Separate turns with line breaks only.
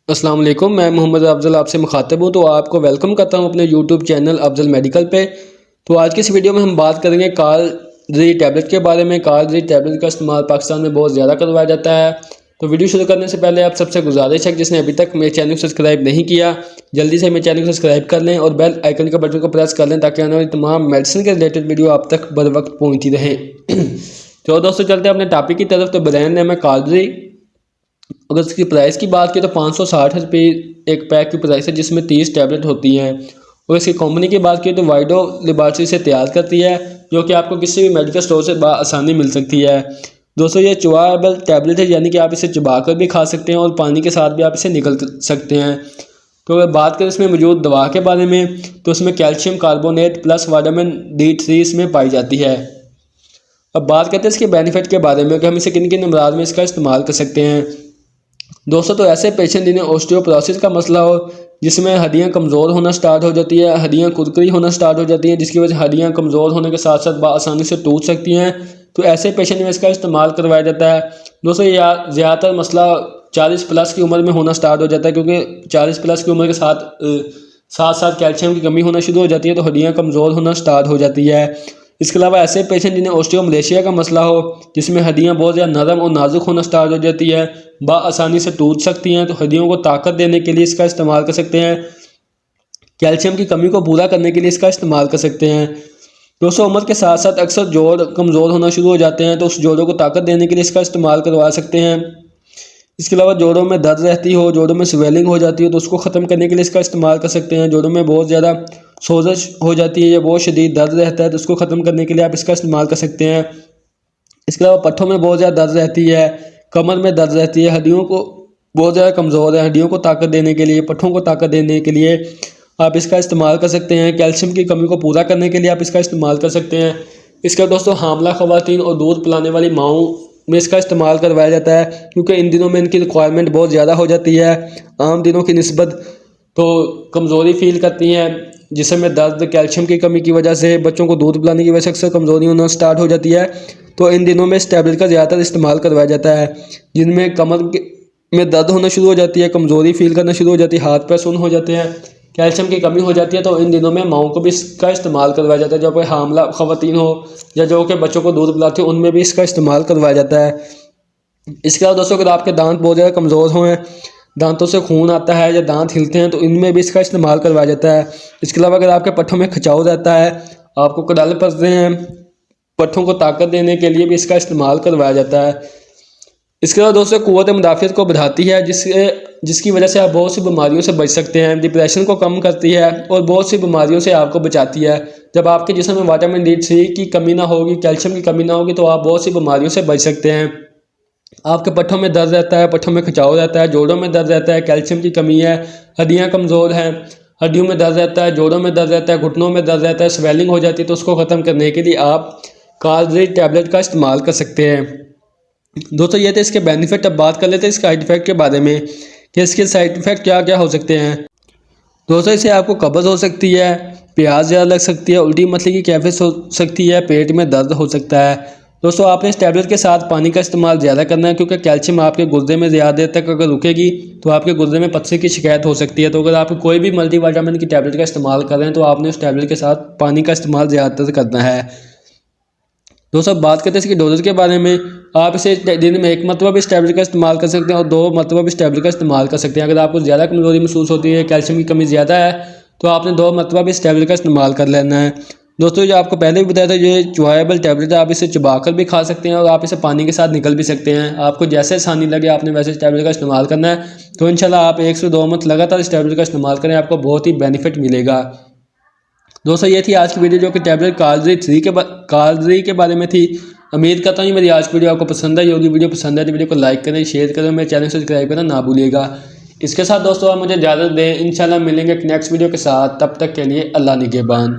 अस्सलाम वालेकुम, मैं मोहम्मद अफजल आपसे मुखातब हूँ। तो आपको वेलकम करता हूँ अपने यूट्यूब चैनल अफजल मेडिकल पे। तो आज की इस वीडियो में हम बात करेंगे कालजी टैबलेट के बारे में। कालजी टैबलेट का इस्तेमाल पाकिस्तान में बहुत ज़्यादा करवाया जाता है। तो वीडियो शुरू करने से पहले आप सबसे गुजारिश है, जिसने अभी तक मेरे चैनल को सब्सक्राइब नहीं किया, जल्दी से मेरे चैनल को सब्सक्राइब कर लें और बेल आइकन का बटन को प्रेस कर लें, ताकि आने वाली तमाम मेडिसिन के रिलेटेड वीडियो आप तक बर वक्त पहुँचती रहे। तो दोस्तों चलते हैं अपने टॉपिक की तरफ। तो ब्रांड नेम है कालजी। अगर इसकी प्राइस की बात करें तो 560 रुपये एक पैक की प्राइस है, जिसमें 30 टैबलेट होती हैं। और इसकी कंपनी की बात करें तो वाइडो लेबॉरेटरी से तैयार करती है, जो कि आपको किसी भी मेडिकल स्टोर से आसानी मिल सकती है। दोस्तों ये च्यूएबल टैबलेट है, यानी कि आप इसे चबा कर भी खा सकते हैं और पानी के साथ भी आप इसे निकल सकते हैं। तो अगर बात करें इसमें मौजूद दवा के बारे में, तो इसमें calcium carbonate plus vitamin D3 इसमें पाई जाती है। अब बात करते हैं इसके बेनिफिट के बारे में कि हम इसे किन किन अमराज में इसका इस्तेमाल कर सकते हैं। दोस्तों तो ऐसे पेशेंट जिन्हें ऑस्टियोपोरोसिस का मसला हो, जिसमें हड्डियां कमज़ोर होना स्टार्ट हो जाती है, हड्डियां कुरकुरी होना स्टार्ट हो जाती हैं, जिसकी वजह हड्डियां कमज़ोर होने के साथ साथ आसानी से टूट सकती हैं, तो ऐसे पेशेंट में इसका इस्तेमाल करवाया जाता है। दोस्तों ज़्यादातर मसला 40 प्लस की उम्र में होना स्टार्ट हो जाता है, क्योंकि 40 प्लस की उम्र के साथ साथ कैल्शियम की कमी होना शुरू हो जाती है, तो हड्डियाँ कमज़ोर होना स्टार्ट हो जाती है। इसके अलावा ऐसे पेशेंट जिन्हें ऑस्टियोमलेशिया का मसला हो, जिसमें हड्डियां बहुत ज़्यादा नरम और नाजुक होना स्टार्ट हो जाती है, आसानी से टूट सकती हैं, तो हड्डियों को ताकत देने के लिए इसका इस्तेमाल कर सकते हैं। कैल्शियम की कमी को पूरा करने के लिए इसका इस्तेमाल कर सकते हैं। दोस्तों उम्र के साथ साथ अक्सर जोड़ कमज़ोर होना शुरू हो जाते हैं, तो उस जोड़ों को ताकत देने के लिए इसका इस्तेमाल करवा सकते हैं। इसके अलावा जोड़ों में दर्द रहती हो, जोड़ों में स्वेलिंग हो जाती है, तो उसको ख़त्म करने के लिए इसका इस्तेमाल कर सकते हैं। जोड़ों में बहुत ज़्यादा सोजश हो जाती है या बहुत शदीद दर्द रहता है, तो उसको ख़त्म करने के लिए आप इसका इस्तेमाल कर सकते हैं। इसके अलावा पट्ठों में बहुत ज़्यादा दर्द रहती है, कमर में दर्द रहती है, हड्डियों को बहुत ज़्यादा कमज़ोर है, हड्डियों को ताकत देने के लिए, पट्ठों को ताकत देने के लिए आप इसका इस्तेमाल कर सकते हैं। कैल्शियम की कमी को पूरा करने के लिए आप इसका इस्तेमाल कर सकते हैं। इसका दोस्तों हामला ख़वातीन और दूध पिलाने वाली माओं में इसका इस्तेमाल करवाया जाता है, क्योंकि इन दिनों में इनकी रिक्वायरमेंट बहुत ज़्यादा हो जाती है आम दिनों की निस्बत। तो कमज़ोरी फील करती हैं, जिसमें दर्द कैल्शियम की कमी की वजह से, बच्चों को दूध पिलाने की वजह से अक्सर कमज़ोरी होना स्टार्ट हो जाती है। तो इन दिनों में इस टैबलेट का ज़्यादातर इस्तेमाल करवाया जाता है, जिनमें कमर में दर्द होना शुरू हो जाती है, कमज़ोरी फील करना शुरू हो जाती है, हाथ पैर सुन्न हो जाते हैं, कैल्शियम की कमी हो जाती है। तो इन दिनों में माओं को भी इसका इस्तेमाल करवाया जाता है। जो कोई हामला ख़वातीन हो या जो कि बच्चों को दूध पिलाती हो, उनमें भी इसका इस्तेमाल करवाया जाता है। इसके अलावा दोस्तों अगर आपके दांत बहुत ज़्यादा कमज़ोर हों, दांतों से खून आता है या दांत हिलते हैं, तो इनमें भी इसका इस्तेमाल करवाया जाता है। इसके अलावा अगर आपके पट्ठों में खिंचाव रहता है, आपको कड़ाले पड़ते हैं, पट्ठों को ताकत देने के लिए भी इसका इस्तेमाल करवाया जाता है। इसके अलावा दोस्तों क़ुव्वत मुदाफ़ियत को बढ़ाती है, जिसकी वजह से आप बहुत सी बीमारियों से बच सकते हैं। डिप्रेशन को कम करती है और बहुत सी बीमारियों से आपको बचाती है। जब आपके जिस्म में विटामिन D3 की कमी ना होगी, कैल्शियम की कमी ना होगी, तो आप बहुत सी बीमारियों से बच सकते हैं। आपके पट्ठों में दर्द रहता है, पट्ठों में खिंचाव रहता है, जोड़ों में दर्द रहता है, कैल्शियम की कमी है, हड्डियाँ कमज़ोर हैं, हड्डियों में दर्द रहता है, जोड़ों में दर्द रहता है, घुटनों में दर्द रहता है, स्वेलिंग हो जाती है, तो उसको ख़त्म करने के लिए आप कालजी टैबलेट का इस्तेमाल कर सकते हैं। दोस्तों ये थे इसके बेनिफिट। अब बात कर लेते हैं इसके साइड इफ़ेक्ट के बारे में कि इसके साइड इफ़ेक्ट क्या क्या हो सकते हैं। दोस्तों इससे आपको कब्ज़ हो सकती है, प्यास ज़्यादा लग सकती है, उल्टी मसले की कैफियत हो सकती है, पेट में दर्द हो सकता है। दोस्तों आपने इस टैबलेट के साथ पानी का इस्तेमाल ज़्यादा करना है, क्योंकि कैल्शियम आपके गुर्दे में ज़्यादा देर तक अगर रुकेगी तो आपके गुर्दे में पथरी की शिकायत हो सकती है। तो अगर आप कोई भी मल्टीविटामिन की टैबलेट का इस्तेमाल कर रहे हैं, तो आपने उस टैबलेट के साथ पानी का इस्तेमाल ज़्यादातर करना है। दोस्तों बात करते हैं इसकी डोजेज के बारे में। आप इसे दिन में 1 मरतबा भी इस टैबलेट का इस्तेमाल कर सकते हैं और 2 मरतबा भी इस टैबलेट का इस्तेमाल कर सकते हैं। अगर आपको ज़्यादा कमज़ोरी महसूस होती है, कैल्शियम की कमी ज़्यादा है, तो आपने 2 मरतबा भी इस टैबलेट का इस्तेमाल कर लेना है। दोस्तों जो आपको पहले भी बताया था, ये च्यूएबल टैबलेट है, आप इसे चबा कर भी खा सकते हैं और आप इसे पानी के साथ निकल भी सकते हैं। आपको जैसे आसानी लगे आपने वैसे इस टैबलेट का इस्तेमाल करना है। तो इंशाल्लाह आप 1 से 2 मंथ लगातार इस टैबलेट का इस्तेमाल करें, आपको बहुत ही बेनिफिट मिलेगा। दोस्तों ये थी आज की वीडियो, जो कि टैबलेट कालजी के बारे में थी। उम्मीद करता हूँ मेरी आज की वीडियो आपको पसंद आई होगी। वीडियो पसंद है तो वीडियो को लाइक करें, शेयर करें, मेरे चैनल को सब्सक्राइब करना ना भूलिएगा। इसके साथ दोस्तों आप मुझे इजाज़त दें, इंशाल्लाह मिलेंगे नेक्स्ट वीडियो के साथ। तब तक के लिए अल्लाह निगहबान।